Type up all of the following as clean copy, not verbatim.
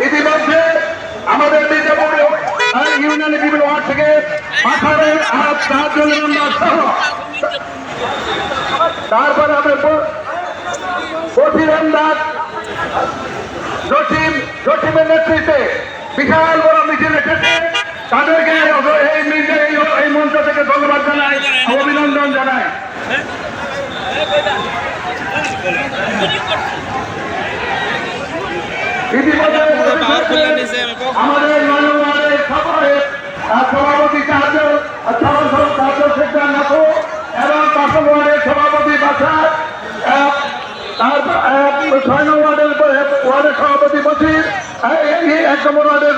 ইতিমধ্যে আমাদের মির্জাপুর ইউনিয়নের বিভিন্ন ওয়ার্ড থেকে 18,000 মেম্বার সহ তারপরে আমাদের জসিমের নেতৃত্বে বিশাল বড় মিছিল এসেছে। তাদেরকে এই মঞ্চ থেকে ধন্যবাদ জানাই, অভিনন্দন জানাই। ইতিমধ্যে আমাদের নয়নওয়ার্ডের সভাপতি শেখদার নাথু এবং 5 ওয়ার্ডের সভাপতি বাসার, তারপর 6 ওয়ার্ডের সভাপতি বসির, 1 নম্বর ওয়ার্ডের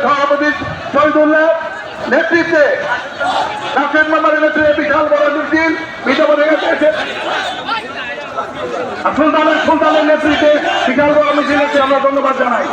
সভাপতি শহীদুল্লাহ নেতৃত্বে, নাসির মেম্বারের নেতৃত্বে বিশাল বড় মিছিল সুলতানের নেতৃত্বে বিশাল বড় মিছিল আমরা ধন্যবাদ জানাই।